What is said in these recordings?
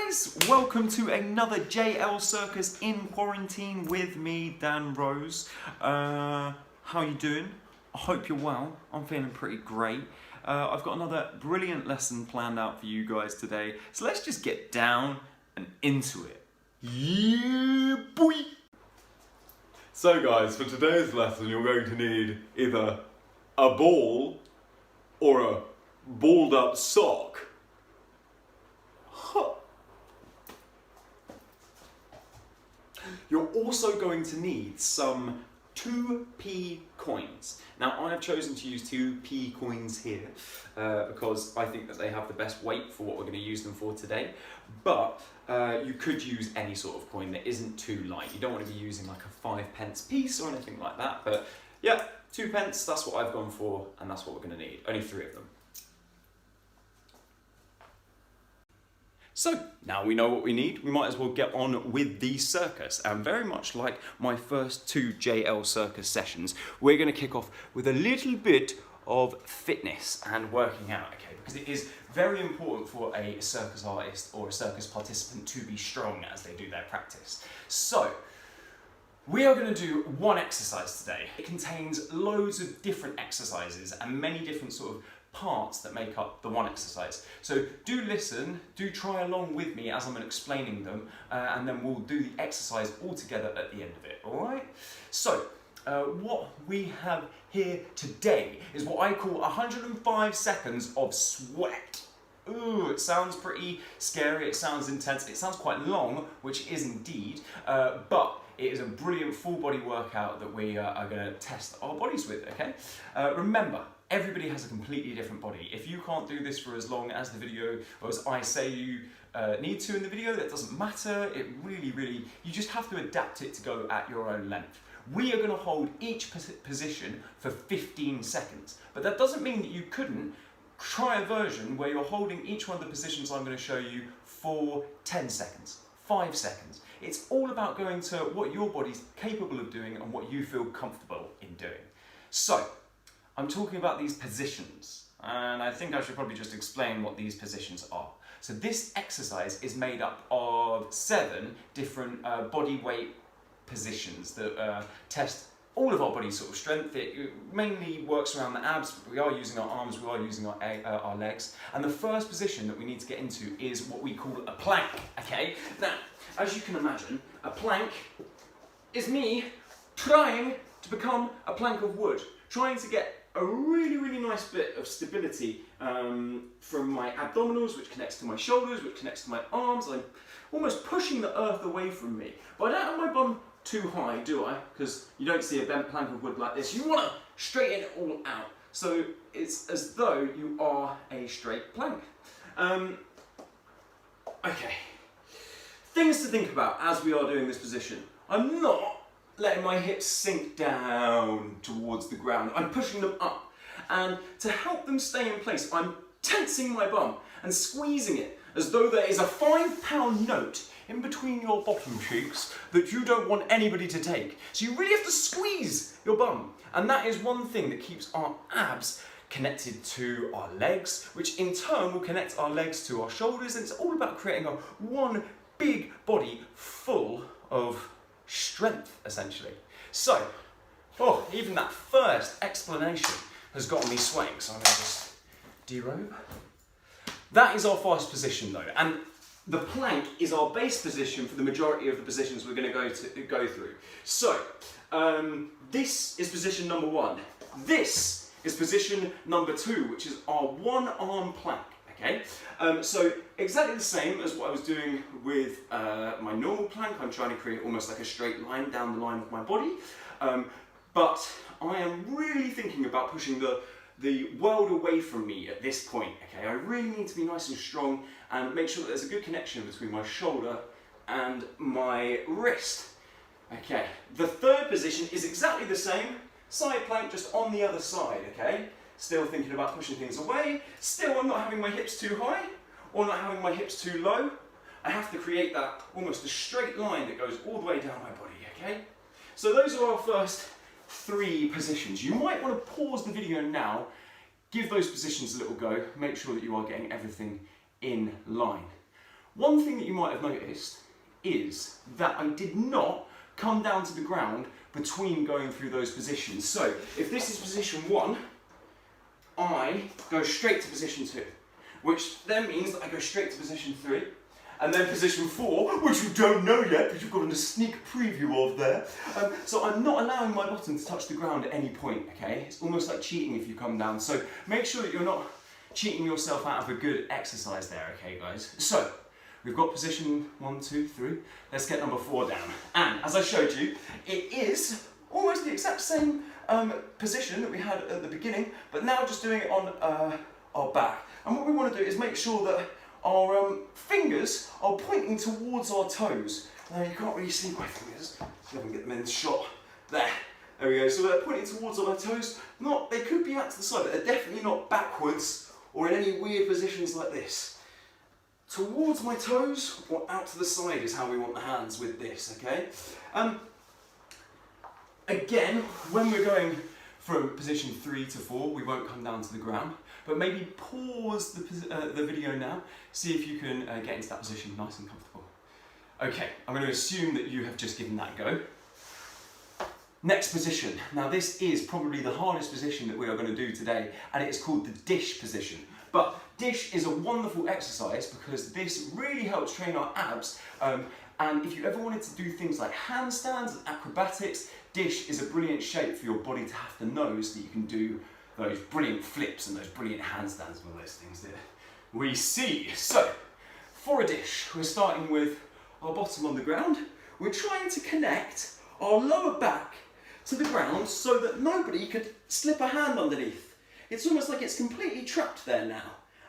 guys, welcome to another JL Circus in quarantine with me, Dan Rose. How are you doing? I hope you're well. I'm feeling pretty great. I've got another brilliant lesson planned out for you guys today. So let's just get down and into it. Yeah, boy! So guys, for today's lesson you're going to need either a ball or a balled up sock. You're also going to need some 2p coins. Now I've chosen to use 2p coins here because I think that they have the best weight for what we're going to use them for today. But you could use any sort of coin that isn't too light. You don't want to be using like a 5p piece or anything like that. But yeah, 2p, that's what I've gone for, and that's what we're going to need. Only 3 of them. So, now we know what we need, we might as well get on with the circus. And very much like my first 2 JL Circus sessions, we're going to kick off with a little bit of fitness and working out, okay? Because it is very important for a circus artist or a circus participant to be strong as they do their practice. So, we are going to do one exercise today. It contains loads of different exercises and many different sort of parts that make up the one exercise. So do listen, do try along with me as I'm explaining them, and then we'll do the exercise all together at the end of it, all right? So what we have here today is what I call 105 seconds of sweat. Ooh, it sounds pretty scary, it sounds intense, it sounds quite long, which is indeed, but it is a brilliant full body workout that we are going to test our bodies with, okay? Remember, everybody has a completely different body. If you can't do this for as long as the video, or as I say you need to in the video, that doesn't matter. It really, you just have to adapt it to go at your own length. We are going to hold each position for 15 seconds, but that doesn't mean that you couldn't try a version where you're holding each one of the positions I'm going to show you for 10 seconds, 5 seconds. It's all about going to what your body's capable of doing and what you feel comfortable in doing. So, I'm talking about these positions, and I think I should probably just explain what these positions are. So this exercise is made up of 7 different body weight positions that test all of our body's sort of strength. It mainly works around the abs, but we are using our arms, we are using our legs. And the first position that we need to get into is what we call a plank, okay? Now, as you can imagine, a plank is me trying to become a plank of wood, trying to get a really nice bit of stability from my abdominals, which connects to my shoulders, which connects to my arms. I'm almost pushing the earth away from me. But I don't have my bum too high, do I? Because you don't see a bent plank of wood like this. You want to straighten it all out. So it's as though you are a straight plank. Okay. Things to think about as we are doing this position. I'm not letting my hips sink down towards the ground. I'm pushing them up. And to help them stay in place, I'm tensing my bum and squeezing it as though there is a £5 note in between your bottom cheeks that you don't want anybody to take. So you really have to squeeze your bum. And that is one thing that keeps our abs connected to our legs, which in turn will connect our legs to our shoulders. And it's all about creating one big body full of strength, essentially. So, even that first explanation has got me sweating, so I'm going to just derobe. That is our first position though, and the plank is our base position for the majority of the positions we're going to go through. So, this is position number 1. This is position number 2, which is our one-arm plank. Okay, so exactly the same as what I was doing with my normal plank. I'm trying to create almost like a straight line down the line of my body, but I am really thinking about pushing the world away from me at this point. Okay, I really need to be nice and strong and make sure that there's a good connection between my shoulder and my wrist. Okay, the third position is exactly the same, side plank just on the other side, okay? Still thinking about pushing things away. Still, I'm not having my hips too high or not having my hips too low. I have to create that almost a straight line that goes all the way down my body, okay? So those are our first 3 positions. You might want to pause the video now, give those positions a little go, make sure that you are getting everything in line. One thing that you might have noticed is that I did not come down to the ground between going through those positions. So if this is position 1, I go straight to position 2, which then means that I go straight to position 3, and then position 4, which you don't know yet, but you've got a sneak preview of there. So I'm not allowing my bottom to touch the ground at any point, okay? It's almost like cheating if you come down. So make sure that you're not cheating yourself out of a good exercise there, okay guys? So we've got position 1, 2, 3. Let's get number 4 down. And as I showed you, it is almost the exact same position that we had at the beginning, but now just doing it on our back. And what we want to do is make sure that our fingers are pointing towards our toes. Now you can't really see my fingers, so I can get them in the shot. There we go. So they're pointing towards our toes. They could be out to the side, but they're definitely not backwards or in any weird positions like this. Towards my toes or out to the side is how we want the hands with this, okay? Again, when we're going from position 3 to 4, we won't come down to the ground, but maybe pause the video now, see if you can get into that position nice and comfortable. Okay, I'm going to assume that you have just given that a go. Next position. Now this is probably the hardest position that we are going to do today, and it is called the dish position. But dish is a wonderful exercise because this really helps train our abs, and if you ever wanted to do things like handstands and acrobatics, dish is a brilliant shape for your body to have to know so that you can do those brilliant flips and those brilliant handstands and all those things that we see. So, for a dish, we're starting with our bottom on the ground. We're trying to connect our lower back to the ground so that nobody could slip a hand underneath. It's almost like it's completely trapped there now.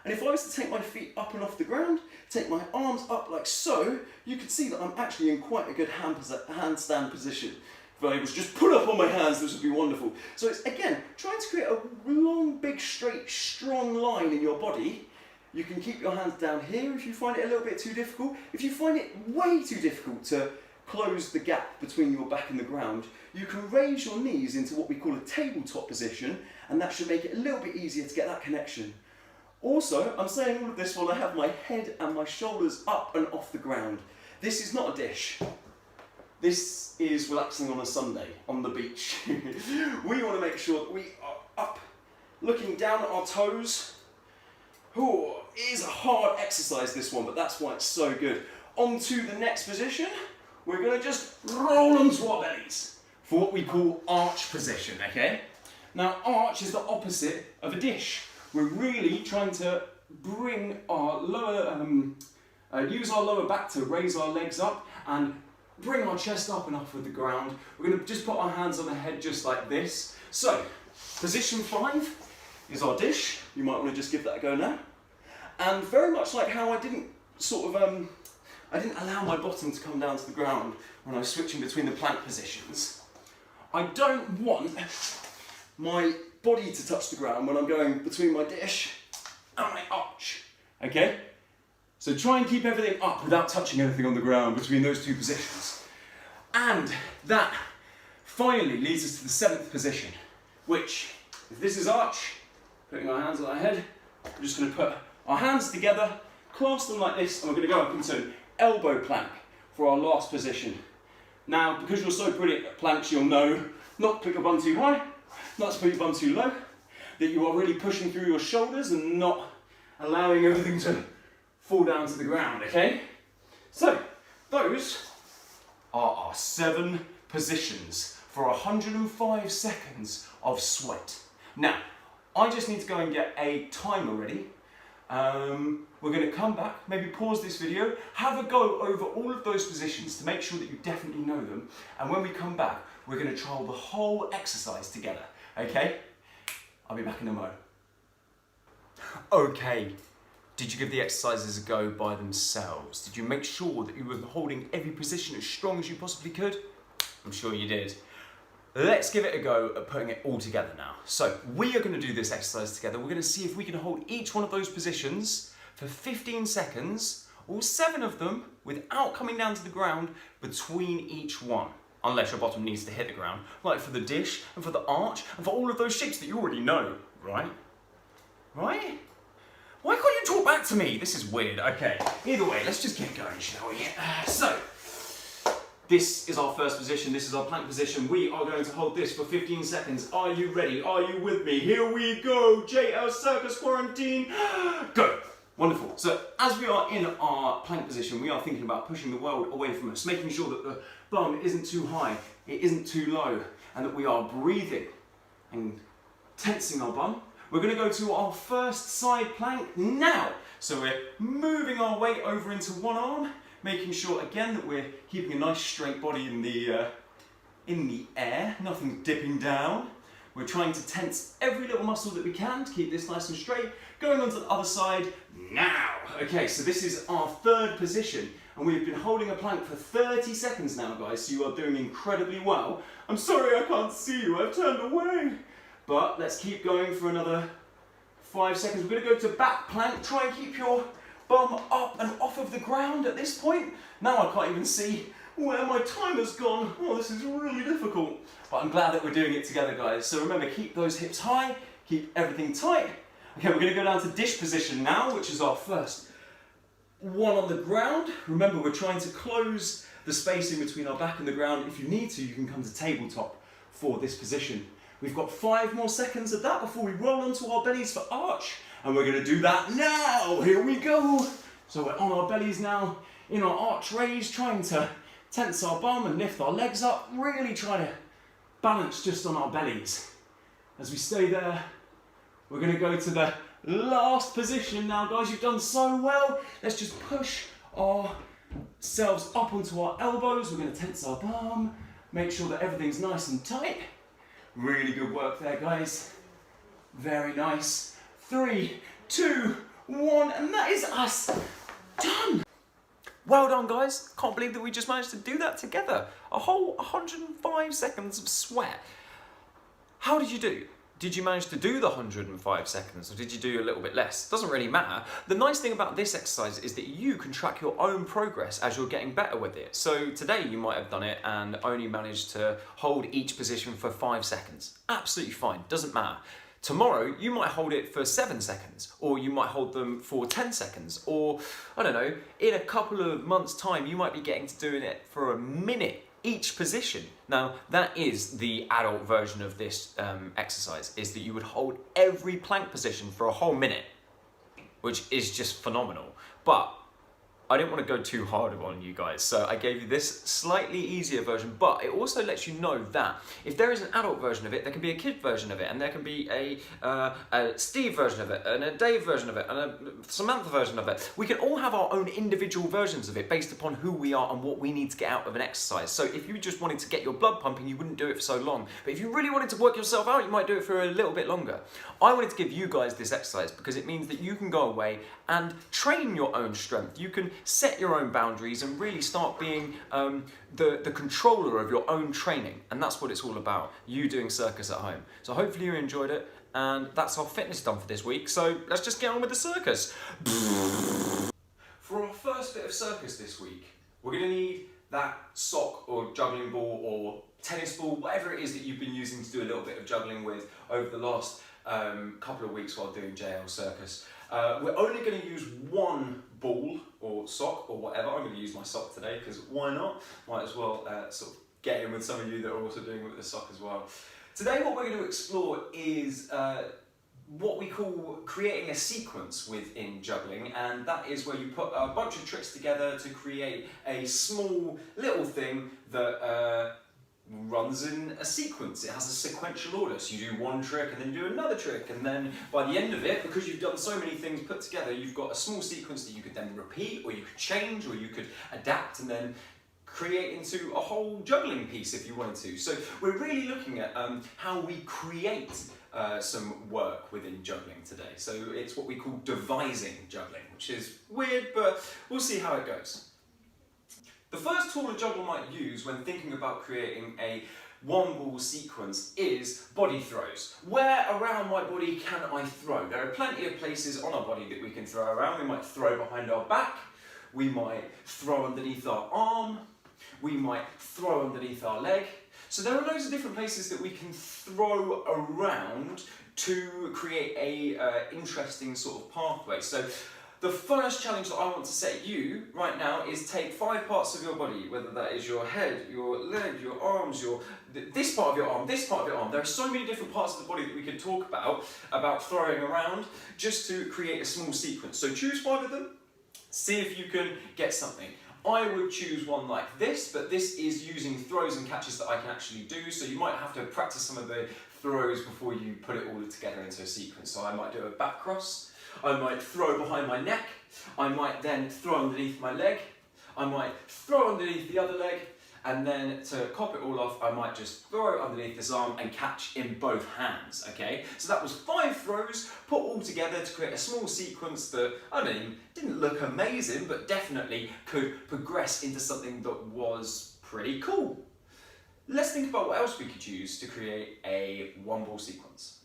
And if I was to take my feet up and off the ground, take my arms up like so, you could see that I'm actually in quite a good handstand position. If I was just put up on my hands, this would be wonderful. So it's, again, trying to create a long, big, straight, strong line in your body. You can keep your hands down here if you find it a little bit too difficult. If you find it way too difficult to close the gap between your back and the ground, you can raise your knees into what we call a tabletop position, and that should make it a little bit easier to get that connection. Also, I'm saying all of this while I have my head and my shoulders up and off the ground. This is not a dish. This is relaxing on a Sunday on the beach. We want to make sure that we are up, looking down at our toes. Ooh, it is a hard exercise, this one, but that's why it's so good. On to the next position. We're going to just roll onto our bellies for what we call arch position, okay? Now, arch is the opposite of a dish. We're really trying to bring our lower, use our lower back to raise our legs up and bring our chest up and off of the ground. We're going to just put our hands on the head just like this. So, position 5 is our dish. You might want to just give that a go now. And very much like how I didn't I didn't allow my bottom to come down to the ground when I was switching between the plank positions. I don't want my body to touch the ground when I'm going between my dish and my arch, okay? So try and keep everything up without touching anything on the ground between those two positions. And that finally leads us to the 7th position, which, if this is arch, putting our hands on our head, we're just going to put our hands together, clasp them like this, and we're going to go up into an elbow plank for our last position. Now, because you're so brilliant at planks, you'll know not to put your bum too high, not to put your bum too low, that you are really pushing through your shoulders and not allowing everything to fall down to the ground, okay? So, those are our 7 positions for 105 seconds of sweat. Now, I just need to go and get a timer ready. We're going to come back, maybe pause this video, have a go over all of those positions to make sure that you definitely know them, and when we come back, we're going to trial the whole exercise together, okay? I'll be back in a moment. Okay, did you give the exercises a go by themselves? Did you make sure that you were holding every position as strong as you possibly could? I'm sure you did. Let's give it a go at putting it all together now. So we are going to do this exercise together. We're going to see if we can hold each one of those positions for 15 seconds, all 7 of them, without coming down to the ground between each one. Unless your bottom needs to hit the ground, like for the dish and for the arch and for all of those shapes that you already know, right? Right? Why can't you talk back to me? This is weird. Okay, either way, let's just get going, shall we? So, this is our first position. This is our plank position. We are going to hold this for 15 seconds. Are you ready? Are you with me? Here we go. JL Circus quarantine. Go. Wonderful. So as we are in our plank position, we are thinking about pushing the world away from us, making sure that the bum isn't too high, it isn't too low, and that we are breathing and tensing our bum. We're going to go to our first side plank now. So we're moving our weight over into one arm, making sure again that we're keeping a nice straight body in the air, nothing dipping down. We're trying to tense every little muscle that we can to keep this nice and straight. Going on to the other side now. Okay, so this is our third position, and we've been holding a plank for 30 seconds now, guys, so you are doing incredibly well. I'm sorry I can't see you, I've turned away. But let's keep going for another 5 seconds. We're going to go to back plank. Try and keep your bum up and off of the ground at this point. Now I can't even see where my timer's gone. Oh, this is really difficult. But I'm glad that we're doing it together, guys. So remember, keep those hips high, keep everything tight. Okay, we're going to go down to dish position now, which is our first one on the ground. Remember, we're trying to close the space in between our back and the ground. If you need to, you can come to tabletop for this position. We've got 5 more seconds of that before we roll onto our bellies for arch. And we're going to do that now. Here we go. So we're on our bellies now, in our arch raise, trying to tense our bum and lift our legs up. Really try to balance just on our bellies. As we stay there, we're going to go to the last position now, guys. You've done so well. Let's just push ourselves up onto our elbows. We're going to tense our bum, make sure that everything's nice and tight. Really good work there, guys. Very nice. 3, 2, 1, and that is us done. Well done, guys. Can't believe that we just managed to do that together. A whole 105 seconds of sweat. How did you do? Did you manage to do the 105 seconds, or did you do a little bit less? Doesn't really matter. The nice thing about this exercise is that you can track your own progress as you're getting better with it. So today you might have done it and only managed to hold each position for 5 seconds. Absolutely fine, doesn't matter. Tomorrow you might hold it for 7 seconds, or you might hold them for 10 seconds, or I don't know, in a couple of months' time you might be getting to doing it for a minute each position. Now that is the adult version of this exercise, is that you would hold every plank position for a whole minute, which is just phenomenal. But I didn't want to go too hard on you guys, so I gave you this slightly easier version, but it also lets you know that if there is an adult version of it, there can be a kid version of it, and there can be a Steve version of it, and a Dave version of it, and a Samantha version of it. We can all have our own individual versions of it based upon who we are and what we need to get out of an exercise. So if you just wanted to get your blood pumping, you wouldn't do it for so long. But if you really wanted to work yourself out, you might do it for a little bit longer. I wanted to give you guys this exercise because it means that you can go away and train your own strength. You can set your own boundaries and really start being the controller of your own training. And that's what it's all about, you doing circus at home. So hopefully you enjoyed it, and that's our fitness done for this week. So let's just get on with the circus. For our first bit of circus this week, we're going to need that sock or juggling ball or tennis ball, whatever it is that you've been using to do a little bit of juggling with over the last couple of weeks while doing JL Circus. We're only going to use one ball or sock or whatever. I'm going to use my sock today because why not? Might as well sort of get in with some of you that are also doing it with the sock as well. Today what we're going to explore is what we call creating a sequence within juggling, and that is where you put a bunch of tricks together to create a small little thing that runs in a sequence. It has a sequential order, so you do one trick and then you do another trick, and then by the end of it, because you've done so many things put together, you've got a small sequence that you could then repeat, or you could change, or you could adapt and then create into a whole juggling piece if you wanted to. So we're really looking at how we create some work within juggling today. So it's what we call devising juggling, which is weird, but we'll see how it goes. The first tool a juggler might use when thinking about creating a one ball sequence is body throws. Where around my body can I throw? There are plenty of places on our body that we can throw around. We might throw behind our back, we might throw underneath our arm, we might throw underneath our leg. So there are loads of different places that we can throw around to create a interesting sort of pathway. So the first challenge that I want to set you right now is take 5 parts of your body, whether that is your head, your leg, your arms, this part of your arm, this part of your arm. There are so many different parts of the body that we could talk about throwing around, just to create a small sequence. So choose 5 of them, see if you can get something. I would choose one like this, but this is using throws and catches that I can actually do, so you might have to practice some of the throws before you put it all together into a sequence. So I might do a back cross, I might throw behind my neck, I might then throw underneath my leg, I might throw underneath the other leg, and then to cop it all off, I might just throw underneath this arm and catch in both hands, okay? So that was 5 throws put all together to create a small sequence that, I mean, didn't look amazing, but definitely could progress into something that was pretty cool. Let's think about what else we could use to create a 1-ball sequence.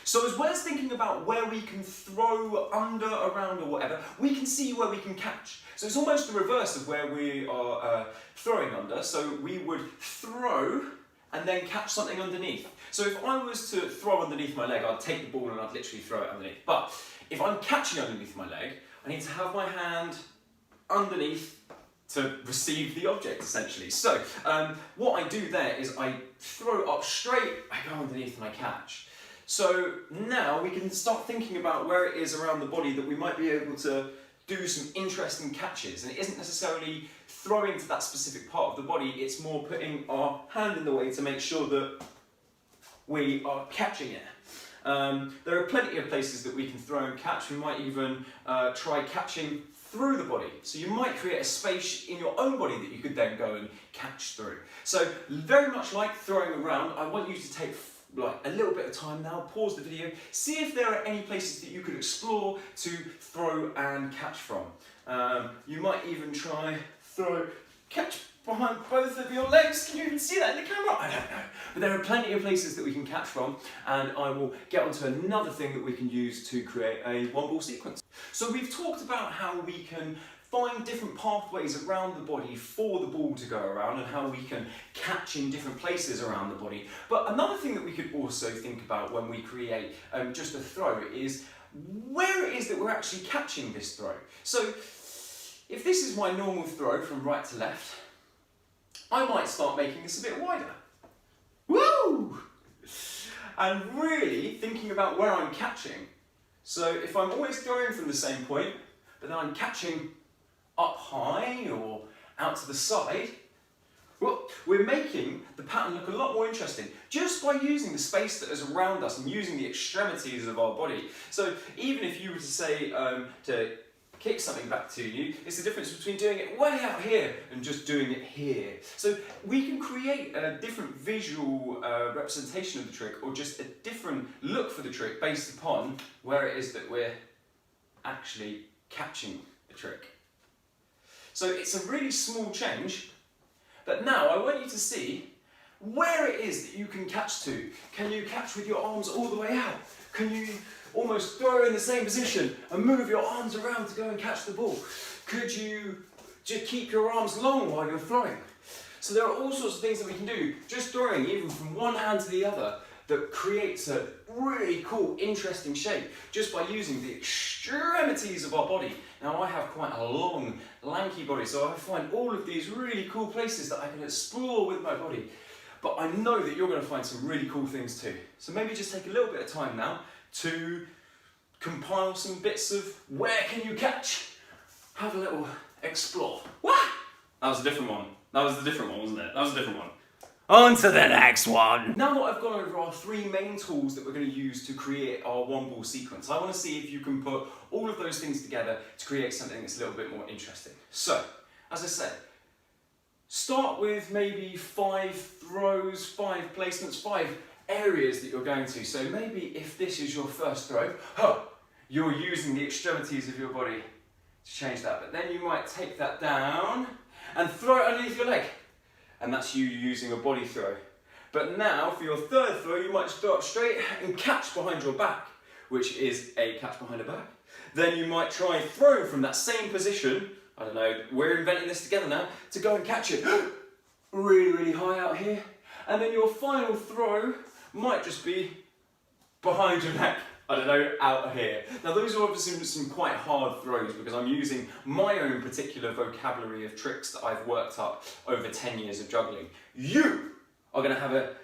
So as well as thinking about where we can throw under, around or whatever, we can see where we can catch. So it's almost the reverse of where we are throwing under. So we would throw and then catch something underneath. So if I was to throw underneath my leg, I'd take the ball and I'd literally throw it underneath. But if I'm catching underneath my leg, I need to have my hand underneath to receive the object, essentially. So what I do there is I throw up straight, I go underneath and I catch. So now we can start thinking about where it is around the body that we might be able to do some interesting catches. And it isn't necessarily throwing to that specific part of the body, it's more putting our hand in the way to make sure that we are catching it. There are plenty of places that we can throw and catch. We might even try catching through the body. So you might create a space in your own body that you could then go and catch through. So very much like throwing around, I want you to take like a little bit of time now, pause the video, see if there are any places that you could explore to throw and catch from. You might even try catch behind both of your legs. Can you even see that in the camera? I don't know. But there are plenty of places that we can catch from, and I will get onto another thing that we can use to create a 1-ball sequence. So we've talked about how we can find different pathways around the body for the ball to go around and how we can catch in different places around the body. But another thing that we could also think about when we create just a throw is where it is that we're actually catching this throw. So if this is my normal throw from right to left, I might start making this a bit wider. Woo! And really thinking about where I'm catching. So if I'm always throwing from the same point, but then I'm catching up high or out to the side, well, we're making the pattern look a lot more interesting just by using the space that is around us and using the extremities of our body. So even if you were to say to kick something back to you, it's the difference between doing it way out here and just doing it here. So we can create a different visual representation of the trick, or just a different look for the trick based upon where it is that we're actually catching the trick. So it's a really small change, but now I want you to see where it is that you can catch to. Can you catch with your arms all the way out? Can you almost throw in the same position and move your arms around to go and catch the ball? Could you just keep your arms long while you're throwing? So there are all sorts of things that we can do, just throwing even from one hand to the other, that creates a really cool, interesting shape just by using the extremities of our body. Now I have quite a long, lanky body, so I find all of these really cool places that I can explore with my body. But I know that you're going to find some really cool things too. So maybe just take a little bit of time now to compile some bits of where can you catch. Have a little explore. Wah! That was a different one. That was a different one, wasn't it? That was a different one. On to the next one! Now that I've gone over our 3 main tools that we're going to use to create our 1-ball sequence, I want to see if you can put all of those things together to create something that's a little bit more interesting. So, as I said, start with maybe 5 throws, 5 placements, 5 areas that you're going to. So maybe if this is your first throw, you're using the extremities of your body to change that. But then you might take that down and throw it underneath your leg. And that's you using a body throw. But now for your third throw, you might throw up straight and catch behind your back, which is a catch behind the back. Then you might try and throw from that same position. I don't know, we're inventing this together now, to go and catch it. really, really high out here. And then your final throw might just be behind your neck. I don't know, out here. Now those are obviously some quite hard throws because I'm using my own particular vocabulary of tricks that I've worked up over 10 years of juggling. You are going to have a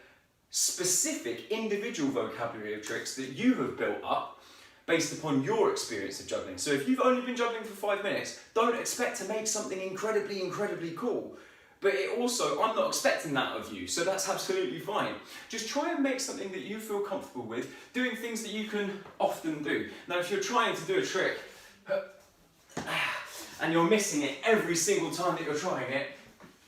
specific individual vocabulary of tricks that you have built up based upon your experience of juggling. So if you've only been juggling for 5 minutes, don't expect to make something incredibly, incredibly cool. But it also, I'm not expecting that of you, so that's absolutely fine. Just try and make something that you feel comfortable with, doing things that you can often do. Now if you're trying to do a trick, and you're missing it every single time that you're trying it,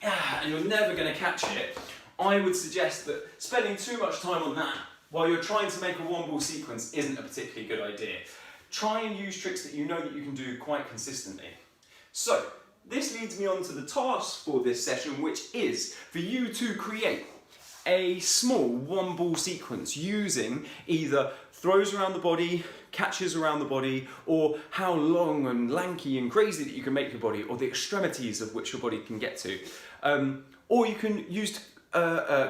and you're never going to catch it, I would suggest that spending too much time on that while you're trying to make a one ball sequence isn't a particularly good idea. Try and use tricks that you know that you can do quite consistently. So, this leads me on to the task for this session, which is for you to create a small one ball sequence using either throws around the body, catches around the body, or how long and lanky and crazy that you can make your body, or the extremities of which your body can get to. Or you can use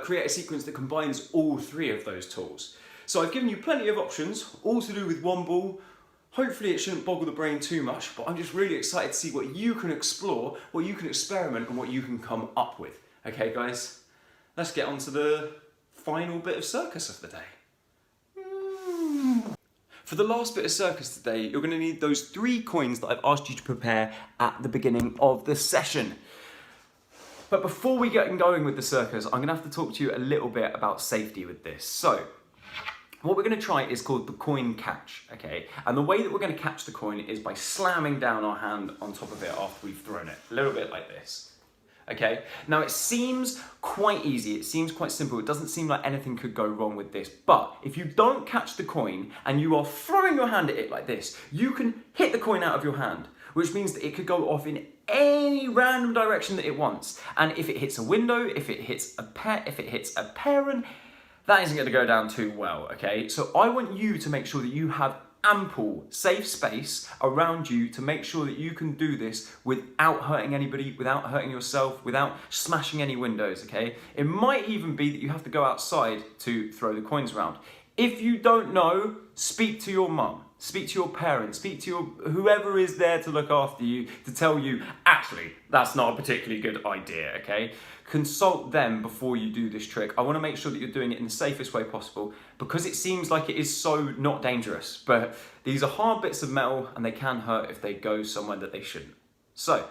create a sequence that combines all three of those tools. So I've given you plenty of options, all to do with one ball. Hopefully it shouldn't boggle the brain too much, but I'm just really excited to see what you can explore, what you can experiment, and what you can come up with. Okay guys, let's get on to the final bit of circus of the day. For the last bit of circus today, you're going to need those 3 coins that I've asked you to prepare at the beginning of the session. But before we get going with the circus, I'm going to have to talk to you a little bit about safety with this. So, what we're going to try is called the coin catch, okay? And the way that we're going to catch the coin is by slamming down our hand on top of it after we've thrown it. A little bit like this, okay? Now it seems quite easy, it seems quite simple, it doesn't seem like anything could go wrong with this, but if you don't catch the coin and you are throwing your hand at it like this, you can hit the coin out of your hand, which means that it could go off in any random direction that it wants. And if it hits a window, if it hits a parent, that isn't going to go down too well, okay? So I want you to make sure that you have ample safe space around you to make sure that you can do this without hurting anybody, without hurting yourself, without smashing any windows, okay? It might even be that you have to go outside to throw the coins around. If you don't know, speak to your mum, speak to your parents, speak to your whoever is there to look after you to tell you, actually, that's not a particularly good idea, okay? Consult them before you do this trick. I want to make sure that you're doing it in the safest way possible because it seems like it is so not dangerous, but these are hard bits of metal and they can hurt if they go somewhere that they shouldn't. So,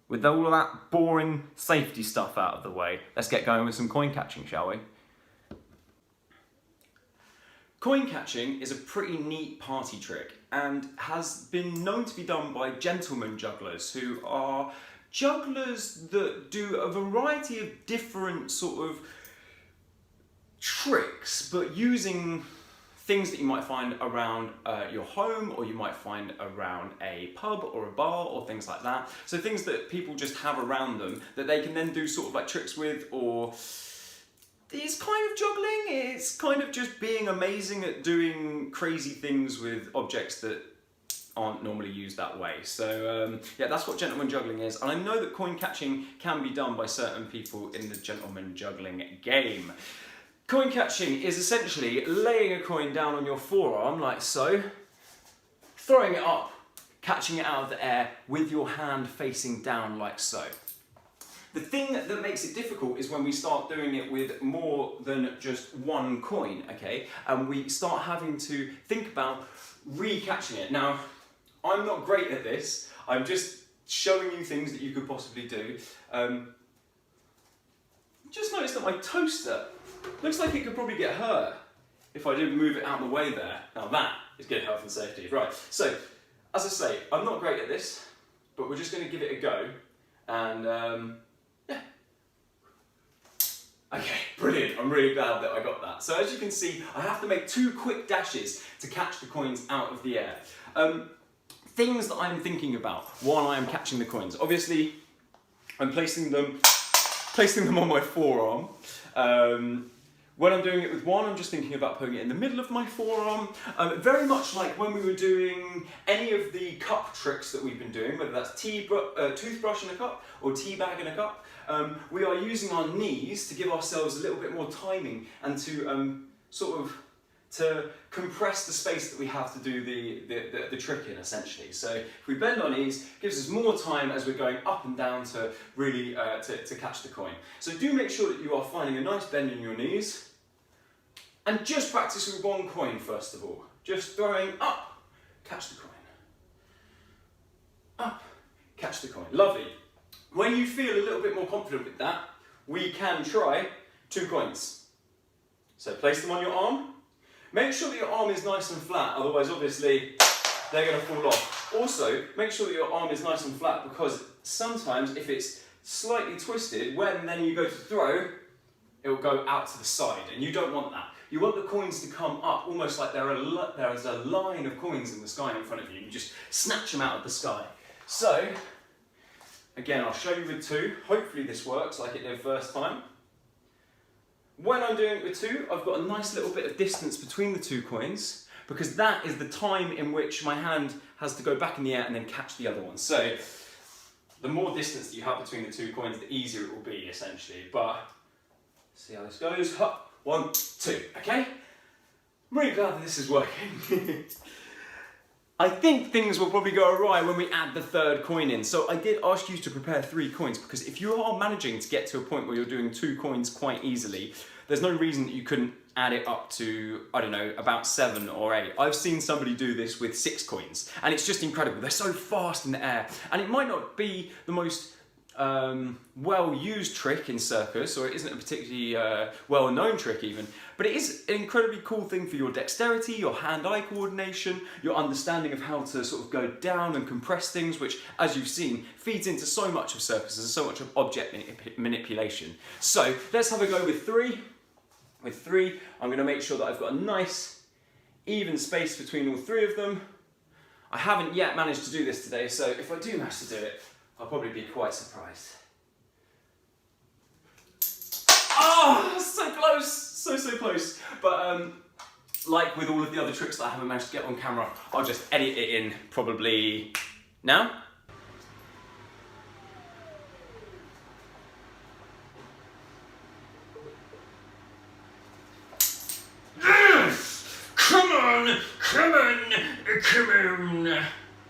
with all of that boring safety stuff out of the way, let's get going with some coin catching, shall we? Coin catching is a pretty neat party trick and has been known to be done by gentlemen jugglers who are jugglers that do a variety of different sort of tricks, but using things that you might find around your home, or you might find around a pub or a bar or things like that. So things that people just have around them that they can then do sort of like tricks with, or it's kind of juggling, it's kind of just being amazing at doing crazy things with objects that aren't normally used that way. So yeah, that's what gentleman juggling is. And I know that coin catching can be done by certain people in the gentleman juggling game. Coin catching is essentially laying a coin down on your forearm like so, throwing it up, catching it out of the air with your hand facing down like so. The thing that makes it difficult is when we start doing it with more than just one coin, okay? And we start having to think about re-catching it. Now, I'm not great at this. I'm just showing you things that you could possibly do. Just noticed that my toaster looks like it could probably get hurt if I didn't move it out of the way there. Now that is good health and safety. Right, so, as I say, I'm not great at this, but we're just gonna give it a go. And yeah. Okay, brilliant. I'm really glad that I got that. So as you can see, I have to make 2 quick dashes to catch the coins out of the air. Things that I'm thinking about while I am catching the coins. Obviously, I'm placing them on my forearm, When I'm doing it with one, I'm just thinking about putting it in the middle of my forearm. Very much like when we were doing any of the cup tricks that we've been doing, whether that's toothbrush in a cup or tea bag in a cup, we are using our knees to give ourselves a little bit more timing and to to compress the space that we have to do the trick in, essentially. So if we bend our knees, it gives us more time as we're going up and down to really to catch the coin. So do make sure that you are finding a nice bend in your knees, and just practice with one coin first of all. Just throwing up, catch the coin. Up, catch the coin. Lovely. When you feel a little bit more confident with that, we can try 2 coins. So place them on your arm. Make sure that your arm is nice and flat, otherwise obviously they're going to fall off. Also, make sure that your arm is nice and flat, because sometimes if it's slightly twisted, when then you go to throw, it will go out to the side, and you don't want that. You want the coins to come up, almost like there is a line of coins in the sky in front of you. You just snatch them out of the sky. So, again, I'll show you with 2. Hopefully this works like it did first time. When I'm doing it with 2, I've got a nice little bit of distance between the 2 coins, because that is the time in which my hand has to go back in the air and then catch the other one. So the more distance that you have between the 2 coins, the easier it will be, essentially. But see how this goes. Hop, 1, 2. Okay? I'm really glad that this is working. I think things will probably go awry when we add the 3rd coin in. So I did ask you to prepare 3 coins, because if you are managing to get to a point where you're doing 2 coins quite easily, there's no reason that you couldn't add it up to, I don't know, about 7 or 8. I've seen somebody do this with 6 coins, and it's just incredible. They're so fast in the air, and it might not be the most well-used trick in circus, or it isn't a particularly well-known trick even, but it is an incredibly cool thing for your dexterity, your hand-eye coordination, your understanding of how to sort of go down and compress things, which, as you've seen, feeds into so much of circus and so much of object manipulation. So let's have a go with 3. With 3, I'm going to make sure that I've got a nice even space between all 3 of them. I haven't yet managed to do this today, so if I do manage to do it, I'll probably be quite surprised. Oh, so close, so close. But like with all of the other tricks that I haven't managed to get on camera, I'll just edit it in probably now. Come on, come on, come on.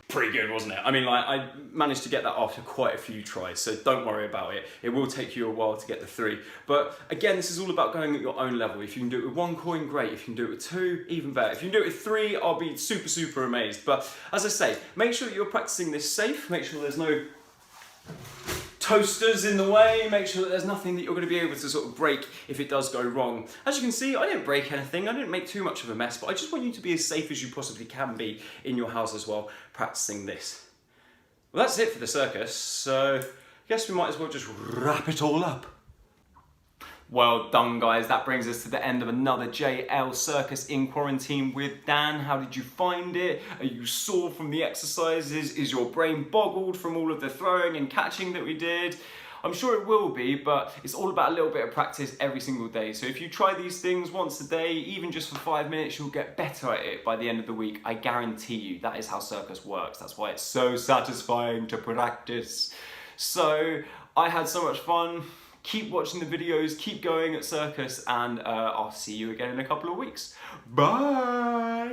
Pretty good, wasn't it? I mean, like, I managed to get that after quite a few tries, so don't worry about it. It will take you a while to get the 3. But again, this is all about going at your own level. If you can do it with 1 coin, great. If you can do it with 2, even better. If you can do it with 3, I'll be super amazed. But as I say, make sure that you're practicing this safe. Make sure there's no toasters in the way, make sure that there's nothing that you're going to be able to sort of break if it does go wrong. As you can see, I didn't break anything, I didn't make too much of a mess, but I just want you to be as safe as you possibly can be in your house as well, practicing this. Well, that's it for the circus, so I guess we might as well just wrap it all up. Well done, guys. That brings us to the end of another JL Circus in Quarantine with Dan. How did you find it? Are you sore from the exercises? Is your brain boggled from all of the throwing and catching that we did? I'm sure it will be, but it's all about a little bit of practice every single day. So if you try these things once a day, even just for 5 minutes, you'll get better at it by the end of the week. I guarantee you. That is how circus works. That's why it's so satisfying to practice. So I had so much fun. Keep watching the videos, keep going at circus, and I'll see you again in a couple of weeks. Bye!